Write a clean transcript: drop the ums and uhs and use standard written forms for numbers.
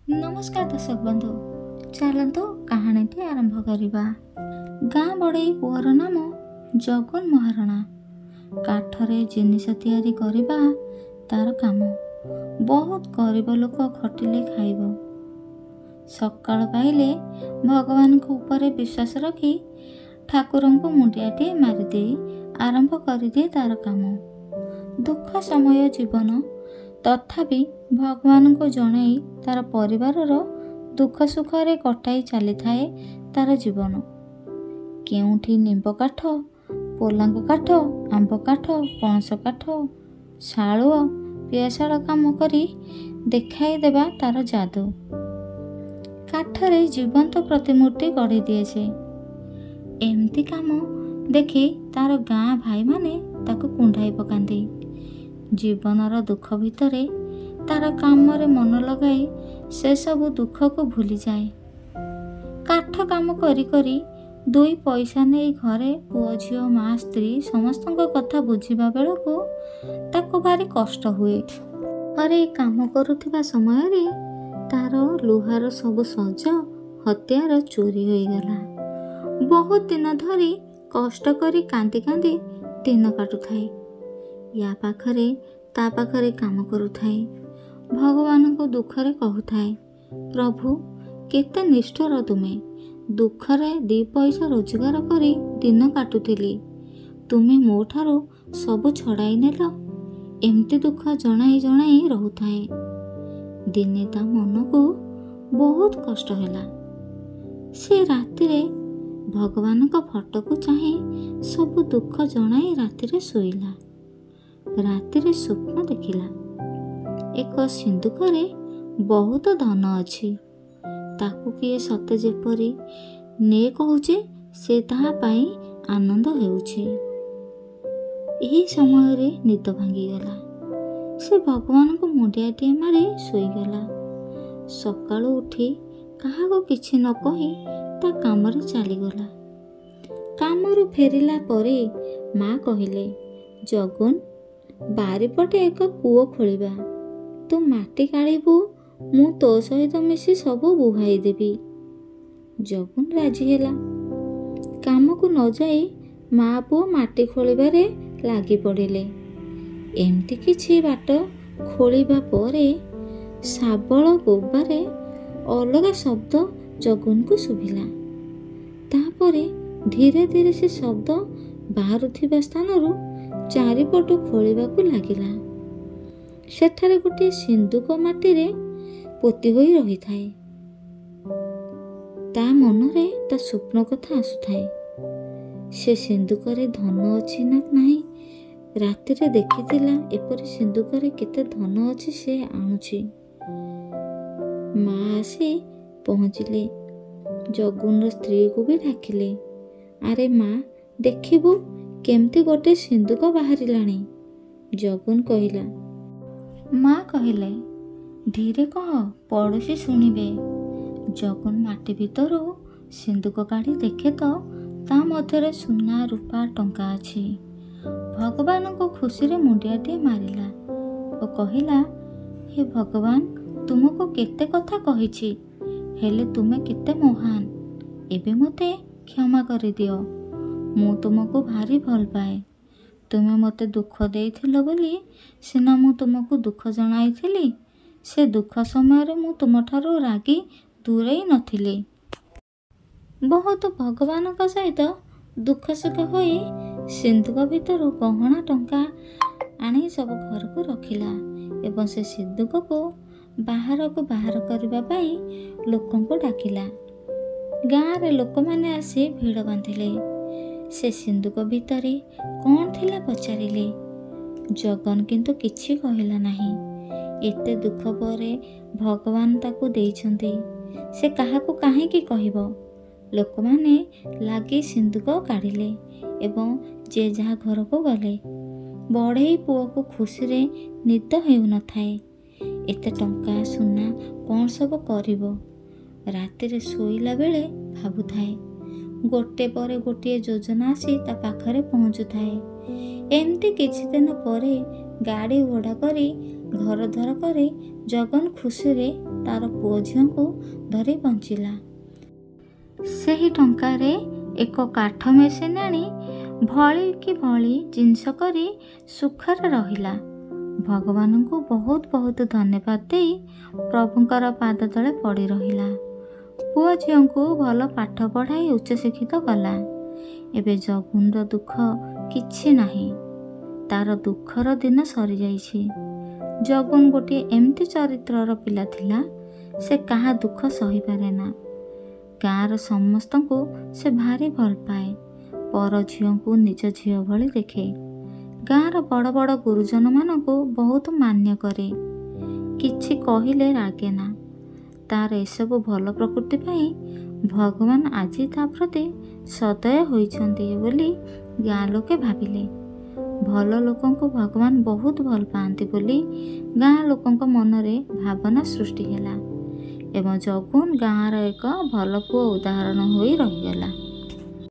नमस्कार दर्शक बंधु, चलतु कहानीटी आरंभ करवा। गाँ बड़ई पुअर नाम जगन महारणा। काठरे जिनिस तैयारी करवा तार काम। बहुत गरीब लोक खटिले खाइब। सकाळ पाइले भगवान को ऊपर विश्वास रखी ठाकुर को मुंडियाटे मारिदे आरंभ करदिए तार काम। दुख समय जीवन तथापि भगवान को जनाई तार परिवारर दुख सुखरे कटाई चली थाए तार जीवन। केउठी निंब काठ, पोलांग काठ, आंब काठ, पणस काठ, शालुआ पियाशाल काम करी देखाई देवा तार जादू। काठरे जीवंत प्रतिमूर्ति गढ़ी दिए से। एमती काम देखी तार गाँ भाई माने ताको कुंडाई पकांदी। जीवनर दुख भितरे तार कामरे मन लगाई से सब दुख को भूली जाए। काठ काम करी करी दुई पैसा नहीं घरे पुओ झियो माँ स्त्री समस्त कथा बुझिबा बेलको ताको भारी कष्ट हुए। अरे काम करुथिबा समय रे तार लुहार सब सज हथियार चोरी हो गला। बहुत दिन धरी कष्ट करी कांदी कांदी दिन काटुथाए। या पाखरे ता पाखरे काम करुथाए। भगवान को दुखरे कहूथाए, प्रभु केते निष्ठुर तुमे। दुखरे दी पैसा रोजगार करी दिन काटुथिली, तुमे मो ठारू सब छड़ाई नेल। एमती दुख जनाई जनाई रहुथाए। दिने ता मन को बहुत कष्ट हैला। से रातिरे भगवान को फोटो को चाहे सब दुख जनाई रातिरे सोईला। रातिरे स्वप्न देखिला, एक सिंधुकरे बहुत धन अच्छी। ताकू किए सते जेपरी ने कहूचे से ताहा पाई आनंद हेउछे। एही समय रे निद भांगी गला। से भगवान को मुंडियाटिए मारी सोईगला। सकाळु उठी कहा को किछि न कही ता कामरे चलीगला। कामरू फेरिला परे माँ कहिले, जगन बारीपटे एक कूओ खोलिबा। तू माटी काढ़िबू, मु तो सहित मिसी सब बुहाई देबी। जगन राजी हेला। काम को न जाई माँ पुओ माटी खोलिबारे लागी पड़िले। एमती किछि बाट खोलिबा परे शाबळ गोबारे अलगा शब्द जगन को शुभिला। तापरे धीरे धीरे से शब्द बाहरुथिबा स्थानरू चारिपटु खोलिबाकू लागिला। सेठारे गोटे सिंधुक माटीरे पोती होई रही थाए। ता मनरे ता स्वप्न कथा आसुथाए। से सिंधुकरे धन अछि ना नाही रातिरे देखिथिला। एपरि सिंधुकरे केते धन अछि से आणुछि। माँ आसी पहुँचिले। जगुन स्त्री को भी डाकिले। अरे माँ देखिबू केमती गोटे सिंधुक बाहरिलाणी। जगन कहिला। माँ कहिले, धीरे कह पड़ोशी शुणिबे। जगन माटी भितरू सिंधुक काढ़ी देखे तो ता मध्यरे सुना रूपा टंका अछि। भगवान को खुशी रे मुंडियाटे मारिला और कहिला, हे भगवान तुमको केते कथा कहिछि, हेले तुमे केते महान। एबे मते क्षमा करि दियो। मु तुमको भारी भल पाए। तुमे मते दुख देइथिलो बोली सिना मु तुमको दुख जणाइथिली। से दुख समय रे मु तुमठारो रागी दूरेई नथिली। बहुत भगवान का सहित दुख सुख होई सिंधुक भितर गहना टंका आनी सब घर को रखिला। एवं से सिंधुक को बाहर करबा पाई लोकन को डाकिला। गाँ रे लोक माने आसी भीड़ बांधिले। से सिंधुक भितरे कौन थिला पचारिले। जगन किंतु किछि कहिला नाही। एते दुख परे भगवान ताकू देइछन्ति, से काहाकू काहेकि कहिबो। लोक माने लागी सिंधुक काढ़िले एवं जे जहा घर को गले। बड़ेई पुओ को खुशी रे निद हेउ न थाए। एते टंका सुना कौन सब करिबो। रातिरे सोईला बेले भाबुथाए। गोटे परे गोटे योजना आसी ता पाखरे पहुँचुथाए। एमती किछि दिन परे गाड़ी घोड़ा करी घर धर करे जगन खुशी रे ତାର ପୁଅ ଝିଅଙ୍କୁ ଧରି ବଞ୍ଚିଲା। ସେହି ଟଙ୍କାରେ ଏକ କାଠ ମେସିନ୍ ଆଣି ଭଳି କି ଭଳି ଜିନିଷ କରି ସୁଖରେ ରହିଲା। ଭଗବାନଙ୍କୁ ବହୁତ ବହୁତ ଧନ୍ୟବାଦ ଦେଇ ପ୍ରଭୁଙ୍କର ପାଦ ତଳେ ପଡ଼ି ରହିଲା। ପୁଅ ଝିଅଙ୍କୁ ଭଲ ପାଠ ପଢ଼ାଇ ଉଚ୍ଚଶିକ୍ଷିତ କଲା। ଏବେ ଜଗୁନର ଦୁଃଖ କିଛି ନାହିଁ। ତାର ଦୁଃଖର ଦିନ ସରିଯାଇଛି। ଜଗୁନ ଗୋଟିଏ ଏମିତି ଚରିତ୍ରର ପିଲା ଥିଲା, ସେ କାହା ଦୁଃଖ ସହିପାରେ ନା। ଗାଁର ସମସ୍ତଙ୍କୁ ସେ ଭାରି ଭଲ ପାଏ। ପର ଝିଅଙ୍କୁ ନିଜ ଝିଅ ଭଳି ଦେଖେ। ଗାଁର ବଡ଼ ବଡ଼ ଗୁରୁଜନମାନଙ୍କୁ ବହୁତ ମାନ୍ୟ କରେ। କିଛି କହିଲେ ରାଗେ ନା। ତାର ଏସବୁ ଭଲ ପ୍ରକୃତି ପାଇଁ ଭଗବାନ ଆଜି ତା ପ୍ରତି ସଦୟ ହୋଇଛନ୍ତି ବୋଲି ଗାଁ ଲୋକେ ଭାବିଲେ। ଭଲ ଲୋକଙ୍କୁ ଭଗବାନ ବହୁତ ଭଲ ପାଆନ୍ତି ବୋଲି ଗାଁ ଲୋକଙ୍କ ମନରେ ଭାବନା ସୃଷ୍ଟି ହେଲା ଏବଂ ଜଗୁନ ଗାଁର ଏକ ଭଲ ପୁଅ ଉଦାହରଣ ହୋଇ ରହିଗଲା।